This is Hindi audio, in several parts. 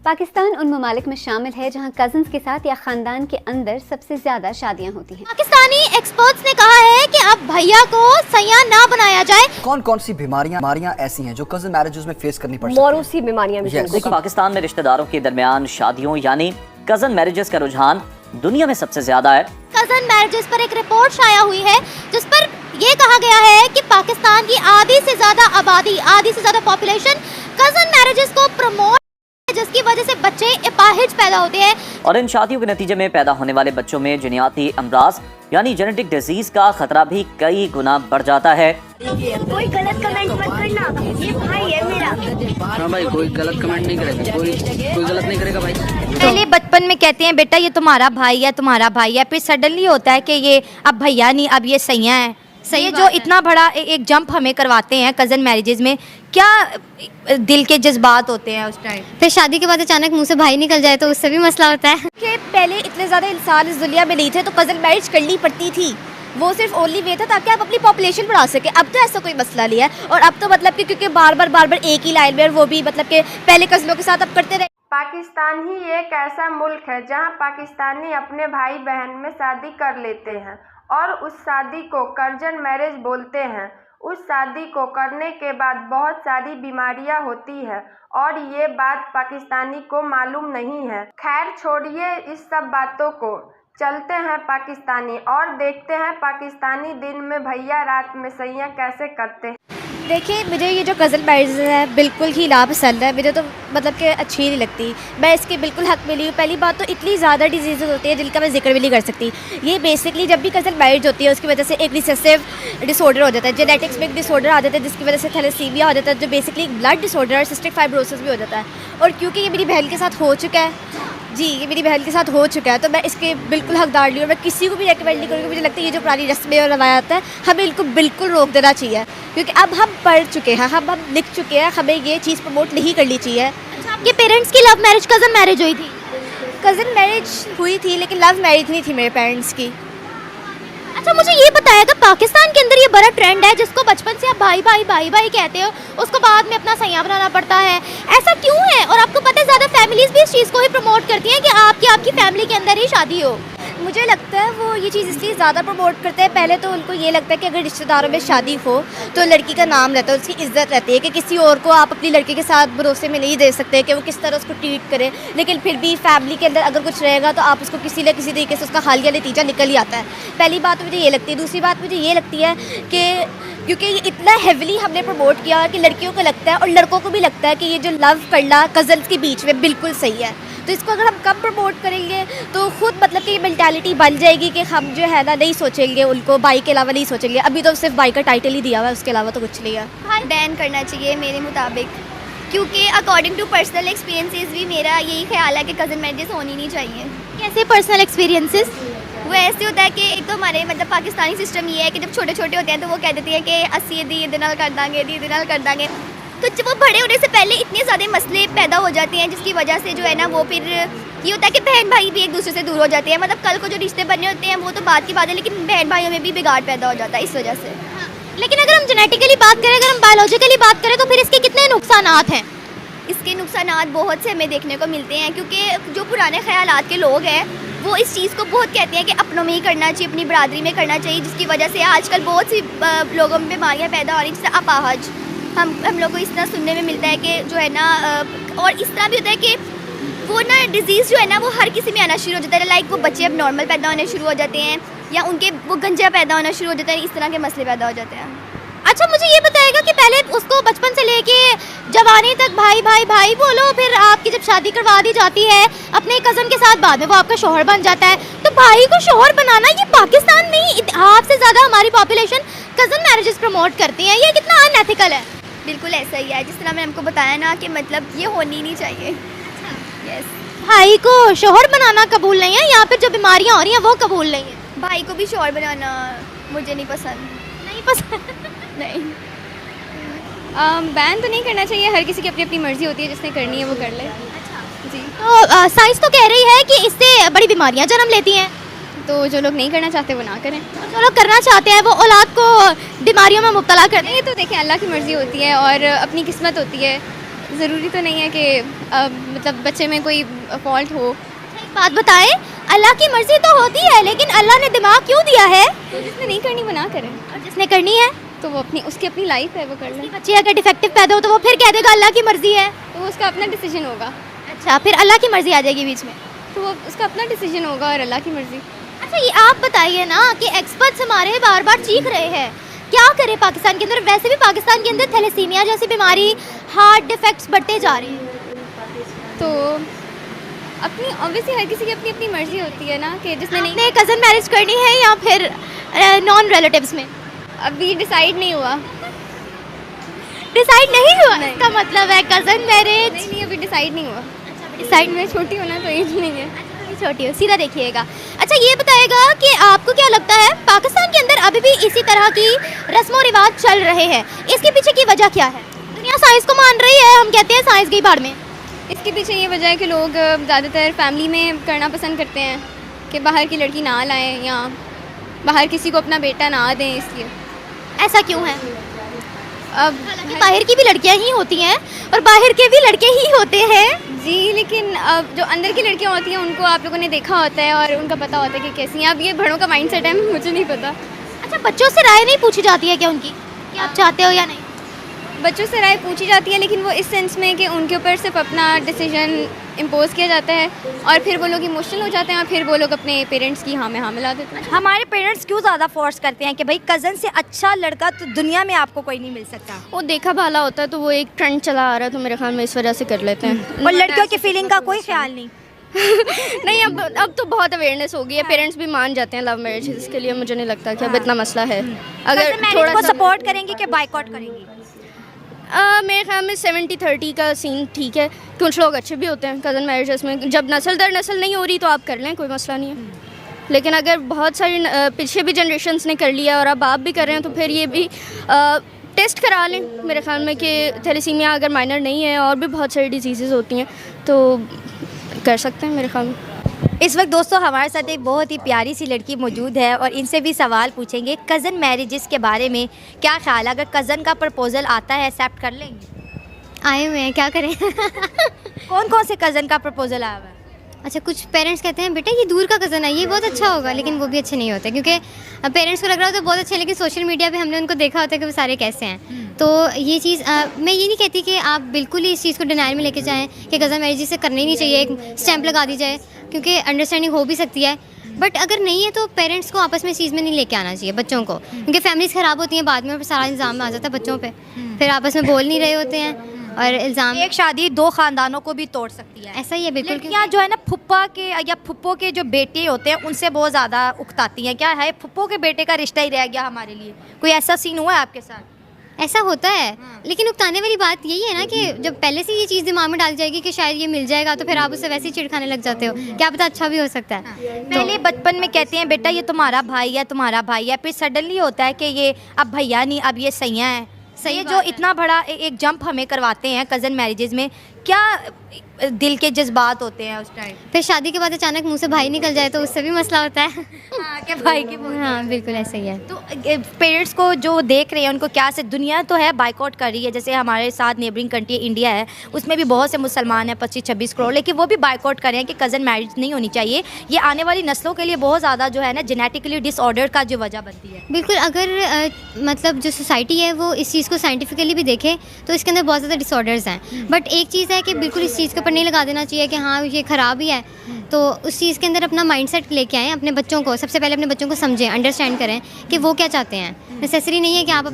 पाकिस्तान उन ममालिक में शामिल है जहाँ कजन्स के साथ या खानदान के अंदर सबसे ज्यादा शादियाँ होती हैं। पाकिस्तानी एक्सपर्ट्स ने कहा है कि अब भैया को सैयां ना बनाया जाए। कौन कौन सी बीमारियां ऐसी हैं जो कजन मैरिजेस में फेस करनी पड़ सकती हैं? मौरूसी बीमारियां भी देखिए, पाकिस्तान में रिश्तेदारों के दरमियान शादियों यानी कजन मैरिजेस का रुझान दुनिया में सबसे ज्यादा है। कजन मैरिजेस पर एक रिपोर्ट शाया हुई है जिस पर ये कहा गया है कि पाकिस्तान की आधी से ज्यादा आबादी, आधी से ज्यादा पॉपुलेशन कजन मैरिजेस को प्रमोट, जिसकी वजह से बच्चे अपाहिज पैदा होते हैं और इन शादियों के नतीजे में पैदा होने वाले बच्चों में जिन्याती अमराज यानी जेनेटिक डिजीज का खतरा भी कई गुना बढ़ जाता है। कोई गलत कमेंट मत करना, ये भाई है मेरा। हाँ भाई, कोई गलत कमेंट नहीं करेगा, कोई गलत नहीं करेगा भाई। पहले बचपन में कहते हैं बेटा ये तुम्हारा भाई है, तुम्हारा भाई है, फिर सडनली होता है कि ये अब भैया नहीं, अब ये सैया है। सही जो इतना बड़ा एक जंप हमें करवाते हैं कज़न मैरिजेज में, क्या दिल के जज्बात होते हैं उस टाइम। फिर शादी के बाद अचानक मुंह से भाई निकल जाए तो उससे भी मसला होता है कि पहले इतने ज़्यादा इंसान इस दुनिया में नहीं थे तो कज़न मैरिज करनी पड़ती थी। वो सिर्फ ओनली वे था ताकि आप अपनी पॉपुलेशन बढ़ा सके। अब तो ऐसा कोई मसला नहीं है और अब तो मतलब कि क्योंकि बार बार एक ही लाइन में, और वो भी मतलब कि पहले कज़नों के साथ अब करते रहे। पाकिस्तान ही एक ऐसा मुल्क है जहां पाकिस्तानी अपने भाई बहन में शादी कर लेते हैं और उस शादी को कर्जन मैरिज बोलते हैं। उस शादी को करने के बाद बहुत सारी बीमारियां होती है और ये बात पाकिस्तानी को मालूम नहीं है। खैर छोड़िए इस सब बातों को, चलते हैं पाकिस्तानी और देखते हैं पाकिस्तानी दिन में भैया रात में सैयां कैसे करते हैं। देखिए, मुझे ये जो कज़न मैरिज है बिल्कुल ही नापसंद है। मुझे तो मतलब कि अच्छी नहीं लगती। मैं इसके बिल्कुल हक में नहीं हूँ। पहली बात तो इतनी ज़्यादा डिजीज़ होती है जिनका मैं जिक्र भी नहीं कर सकती। ये बेसिकली जब भी कज़न मैरिज होती है उसकी वजह से एक रिसेसिव डिसऑर्डर हो जाता है, जेनेटिक्स में एक डिसऑर्डर आ जाता है जिसकी वजह से थैलेसीमिया हो जाता है, जो बेसिकली ब्लड डिसऑर्डर और सिस्टिक फाइब्रोसिस भी हो जाता है। और क्योंकि ये मेरी बहन के साथ हो चुका है, जी ये मेरी बहन के साथ हो चुका है, तो मैं इसके बिल्कुल हकदार नहीं हूँ। मैं किसी को भी रेकमेंड नहीं करूँगी। मुझे लगता है ये जो पुरानी रस्में और रवायत है हमें इनको बिल्कुल रोक देना चाहिए, क्योंकि अब हम पढ़ चुके हैं, हम लिख चुके हैं, हमें ये चीज़ प्रमोट नहीं करनी चाहिए। अच्छा, आपके पेरेंट्स की लव मैरिज कज़न मैरिज हुई थी? कज़न मैरिज हुई थी लेकिन लव मैरिज नहीं थी मेरे पेरेंट्स की। अच्छा, मुझे ये बताएगा पाकिस्तान के अंदर ये बड़ा ट्रेंड है जिसको बचपन से आप भाई भाई भाई भाई कहते हो, उसको बाद में अपना सैयां बनाना पड़ता है, ऐसा क्यों है? और आपको पता है ज़्यादा फैमिलीज भी इस चीज़ को ही प्रमोट करती हैं कि आपकी फैमिली के अंदर ही शादी हो। मुझे लगता है वो ये चीज़ इसलिए ज़्यादा प्रमोट करते हैं, पहले तो उनको ये लगता है कि अगर रिश्तेदारों में शादी हो तो लड़की का नाम रहता है, उसकी इज्जत रहती है कि किसी और को आप अपनी लड़की के साथ भरोसे में नहीं दे सकते कि वो किस तरह उसको ट्रीट करे। लेकिन फिर भी फैमिली के अंदर अगर कुछ रहेगा तो आप उसको किसी न किसी तरीके से उसका हालिया नतीजा निकल ही आता है। पहली बात मुझे ये लगती है। दूसरी बात मुझे ये लगती है कि क्योंकि ये इतना हेविली हमने प्रमोट किया कि लड़कियों को लगता है और लड़कों को भी लगता है कि ये जो लव करना कज़न्स के बीच में बिल्कुल सही है, तो इसको अगर हम कम प्रमोट करेंगे तो खुद मतलब कि ये मेंटालिटी बन जाएगी कि हम जो है ना नहीं सोचेंगे, उनको भाई के अलावा नहीं सोचेंगे। अभी तो सिर्फ भाई का टाइटल ही दिया हुआ है, उसके अलावा तो कुछ नहीं है। बैन करना चाहिए मेरे मुताबिक, क्योंकि अकॉर्डिंग टू पर्सनल एक्सपीरियंसेस भी मेरा यही ख्याल है कि कज़न मैरिजेस होनी नहीं चाहिए। कैसे पर्सनल एक्सपीरियंसेस? वो ऐसे होता है कि एक तो हमारे मतलब पाकिस्तानी सिस्टम ये है कि जब छोटे छोटे होते हैं तो वो कह देते हैं कि अस्सी दी नाल कर दांगे, दी नाल कर दांगे, तो जब वो बड़े होने से पहले इतने ज़्यादा मसले पैदा हो जाते हैं जिसकी वजह से जो है ना वो फिर ये होता है कि बहन भाई भी एक दूसरे से दूर हो जाते हैं। मतलब कल को जो रिश्ते बनने होते हैं वो तो बात की बात है, लेकिन बहन भाइयों में भी बिगाड़ पैदा हो जाता है इस वजह से। लेकिन अगर हम जेनेटिकली बात करें, अगर हम बायोलॉजिकली बात करें तो फिर इसके कितने नुकसानात हैं? इसके नुकसानात बहुत से हमें देखने को मिलते हैं, क्योंकि जो पुराने ख्यालात के लोग हैं वो इस चीज़ को बहुत कहते हैं कि अपनों में ही करना चाहिए, अपनी बरादरी में करना चाहिए, जिसकी वजह से आजकल बहुत सी लोगों में बीमारियाँ पैदा हो रही हैं, जैसे अपाहज। हम लोग को इस तरह सुनने में मिलता है कि जो है ना, और इस तरह भी होता है कि वो ना डिजीज़ जो है ना वो हर किसी में आना शुरू हो जाता है। लाइक वो बच्चे अब नॉर्मल पैदा होने शुरू हो जाते हैं या उनके वो गंजा पैदा होना शुरू हो जाता है, इस तरह के मसले पैदा हो जाते हैं। अच्छा, मुझे ये बताएगा कि पहले उसको बचपन से लेके जवानी तक भाई भाई भाई बोलो, फिर आपकी जब शादी करवा दी जाती है अपने कज़न के साथ, बाद में वो आपका शौहर बन जाता है, तो भाई को शौहर बनाना, ये पाकिस्तान में ही हाफ से ज़्यादा हमारी पॉपुलेशन कज़न मैरिजेस प्रमोट करती है, ये कितना अनएथिकल है? बिल्कुल ऐसा ही है, जिस तरह मैंने हमको बताया ना कि मतलब ये होनी नहीं चाहिए। यस, भाई को शौहर बनाना कबूल नहीं है, यहाँ पर जो बीमारियाँ हो रही हैं वो कबूल नहीं है। भाई को भी शौहर बनाना मुझे नहीं पसंद। नहीं पसंद? नहीं, बैन तो नहीं करना चाहिए। हर किसी की अपनी अपनी मर्जी होती है, जिसने करनी है वो कर ले। जी, तो साइंस तो कह रही है कि इससे बड़ी बीमारियां जन्म लेती हैं, तो जो लोग नहीं करना चाहते वो ना करें, जो लोग करना चाहते हैं वो औलाद को बीमारियों में मुब्तला कर दें। ये तो देखें अल्लाह की मर्जी होती है और अपनी किस्मत होती है। ज़रूरी तो नहीं है कि मतलब बच्चे में कोई फॉल्ट हो। एक बात बताएं, अल्लाह की मर्जी तो होती है, लेकिन अल्लाह ने दिमाग क्यों दिया है? तो जिसने नहीं करनी वो ना करे, और जिसने करनी है, तो वो उसकी अपनी लाइफ है, वो कर ले। बच्चे अगर डिफेक्टिव पैदा हो तो वो फिर कह देगा अल्लाह की मर्जी है। तो वो उसका अपना डिसीजन होगा। अच्छा, फिर अल्लाह की मर्जी आ जाएगी बीच में। तो वो उसका अपना डिसीजन होगा और अल्लाह की मर्जी। अच्छा, ये आप बताइए ना कि एक्सपर्ट्स हमारे बार बार चीख रहे हैं, क्या करे पाकिस्तान के अंदर? वैसे भी पाकिस्तान के अंदर थैलेसीमिया जैसी बीमारी, हार्ट डिफेक्ट्स बढ़ते जा रहे हैं। तो अपनी ऑब्वियसली हर किसी की अपनी अपनी मर्जी होती है ना, कि जिसने नहीं। आपने कज़न मैरिज करनी है या फिर नॉन रिलेटिव्स में? अभी डिसाइड नहीं हुआ। डिसाइड नहीं हुआ? इसका मतलब है कज़न मैरिज नहीं, अभी डिसाइड नहीं हुआ। डिसाइड मैं छोटी हूँ ना, तो एज नहीं है। छोटी हो, सीधा देखिएगा। अच्छा, ये बताएगा कि आपको क्या लगता है पाकिस्तान के अंदर अभी भी इसी तरह की रस्मों रिवाज चल रहे हैं? इसके पीछे की वजह क्या है? दुनिया साइंस को मान रही है, हम कहते हैं साइंस गई भाड़ में। इसके पीछे ये वजह है कि लोग ज़्यादातर फैमिली में करना पसंद करते हैं कि बाहर की लड़की ना लाएं या बाहर किसी को अपना बेटा ना दें, इसलिए। ऐसा क्यों है? अब हालांकि बाहर की भी लड़कियां ही होती हैं और बाहर के भी लड़के ही होते हैं। जी, लेकिन अब जो अंदर की लड़कियां होती हैं उनको आप लोगों ने देखा होता है और उनका पता होता है कि कैसी हैं। अब ये बड़ों का माइंडसेट है, मुझे नहीं पता। अच्छा, बच्चों से राय नहीं पूछी जाती है क्या उनकी कि आप चाहते हो या नहीं? बच्चों से राय पूछी जाती है, लेकिन वो इस सेंस में कि उनके ऊपर सिर्फ अपना डिसीजन इम्पोज किया जाता है और फिर वो लोग इमोशनल हो जाते हैं और फिर वो लोग अपने पेरेंट्स की हाँ में हाँ मिला देते हैं। हमारे पेरेंट्स क्यों ज़्यादा फोर्स करते हैं कि भाई कज़न से अच्छा लड़का तो दुनिया में आपको कोई नहीं मिल सकता? वो देखा भाला होता है, तो वो एक ट्रेंड चला आ रहा है, तो मेरे ख्याल में इस वजह से कर लेते हैं। और लड़कियों की फीलिंग का कोई ख्याल नहीं? नहीं, अब तो बहुत अवेयरनेस हो गई है, पेरेंट्स भी मान जाते हैं लव मैरिज। इसके लिए मुझे नहीं लगता कि अब इतना मसला है। अगर थोड़ा को सपोर्ट करेंगी कि बायकॉट करेंगी? मेरे ख्याल में 70-30 का सीन ठीक है। कुछ लोग अच्छे भी होते हैं कज़न मैरिजेस में, जब नस्ल दर नस्ल नहीं हो रही तो आप कर लें, कोई मसला नहीं है। लेकिन अगर बहुत सारी पीछे भी जनरेशन्स ने कर लिया और अब आप भी कर रहे हैं, तो फिर ये भी टेस्ट करा लें मेरे ख्याल में कि थैलेसीमिया अगर माइनर नहीं है और भी बहुत सारी डिजीज़ होती हैं तो कर सकते हैं मेरे ख्याल में। इस वक्त दोस्तों हमारे साथ एक बहुत ही प्यारी सी लड़की मौजूद है और इनसे भी सवाल पूछेंगे कज़न मैरिजेस के बारे में। क्या ख्याल है, अगर कज़न का प्रपोजल आता है एक्सेप्ट कर लेंगे? आए हुए हैं, क्या करें? कौन कौन से कज़न का प्रपोजल आया हुआ है? अच्छा, कुछ पेरेंट्स कहते हैं बेटा ये दूर का कज़न है, ये बहुत अच्छा होगा, लेकिन वो भी अच्छे नहीं होते क्योंकि पेरेंट्स को लग रहा होता है बहुत अच्छे, लेकिन सोशल मीडिया पे हमने उनको देखा होता है कि वो सारे कैसे हैं। तो ये चीज़ मैं ये नहीं कहती कि आप बिल्कुल ही इस चीज़ को डिनायर में लेके जाएं कि कज़न मैरिज से करनी नहीं चाहिए, एक स्टैंप लगा दी जाए, क्योंकि अंडरस्टैंडिंग हो भी सकती है। बट अगर नहीं है तो पेरेंट्स को आपस में इस चीज़ में नहीं लेके आना चाहिए बच्चों को, क्योंकि फैमिलीज ख़राब होती हैं बाद में, फिर सारा इल्ज़ाम आ जाता है बच्चों पे, फिर आपस में बोल नहीं रहे होते हैं और इल्ज़ाम। एक शादी दो खानदानों को भी तोड़ सकती है। ऐसा ही है बिल्कुल। लड़कियां जो है ना फुप्पा के या फुप्पो के जो बेटे होते हैं उनसे बहुत ज़्यादा उकताती हैं। क्या है फुप्पो के बेटे का रिश्ता ही रह गया हमारे लिए? कोई ऐसा सीन हुआ है आपके साथ? ऐसा होता है, लेकिन उकताने वाली बात यही है ना कि जब पहले से ये चीज़ दिमाग में डाल जाएगी कि शायद ये मिल जाएगा, तो फिर आप उससे वैसे ही चिढ़ लग जाते हो, क्या पता अच्छा भी हो सकता है। पहले बचपन में कहते हैं बेटा ये तुम्हारा भाई है, तुम्हारा भाई है, फिर सडनली होता है कि ये अब भैया नहीं, अब ये सैया है। सही जो इतना बड़ा एक जंप हमें करवाते हैं कज़न मैरिजेज में, क्या दिल के जज्बात होते हैं उस टाइम? फिर शादी के बाद अचानक मुंह से भाई निकल जाए तो उससे भी मसला होता है। क्या भाई की हाँ बिल्कुल ऐसा ही है। तो पेरेंट्स को जो देख रहे हैं उनको क्या से दुनिया तो है बाइकआउट कर रही है, जैसे हमारे साथ नेबरिंग कंट्री इंडिया है, उसमें भी बहुत से मुसलमान हैं 25-26 करोड़, लेकिन वो भी बाइकआउट कर रहे हैं कि कज़न मैरिज नहीं होनी चाहिए। ये आने वाली नस्लों के लिए बहुत ज़्यादा जो है ना जेनेटिकली डिसऑर्डर का जो वजह बनती है। बिल्कुल, अगर मतलब जो सोसाइटी है वो इस चीज़ को साइंटिफिकली भी देखे तो इसके अंदर बहुत ज़्यादा डिसऑर्डर्स हैं। बट एक चीज़ है कि बिल्कुल इस चीज़ के ऊपर नहीं लगा देना चाहिए कि हाँ ये ख़राब ही है, तो उस चीज़ के अंदर अपना माइंडसेट लेके आएँ। अपने बच्चों को सबसे पहले अपने बच्चों को समझें, अंडरस्टैंड करें कि वो क्या चाहते हैं। नेसेसरी नहीं है कि आप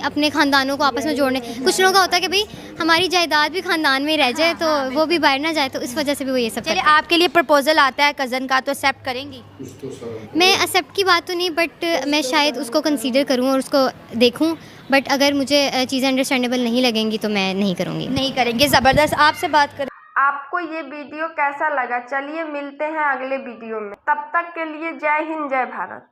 अपने ख़ानदानों को आपस में जोड़ने। कुछ लोगों का होता है कि भाई हमारी जायदाद भी ख़ानदान में ही रह जाए, तो वो भी बाहर ना जाए, तो इस वजह से भी वो ये सब। चलिए आपके लिए प्रपोजल आता है कज़न का, तो एक्सेप्ट करेंगी? मैं एक्सेप्ट की बात तो नहीं, बट मैं शायद उसको कंसीडर करूँ और उसको देखूँ, बट अगर मुझे चीज़ें अंडरस्टैंडेबल नहीं लगेंगी तो मैं नहीं करूँगी। नहीं करेंगे। ज़बरदस्त। आपसे बात करें, आपको ये वीडियो कैसा लगा? चलिए मिलते हैं अगले वीडियो में, तब तक के लिए जय हिंद जय भारत।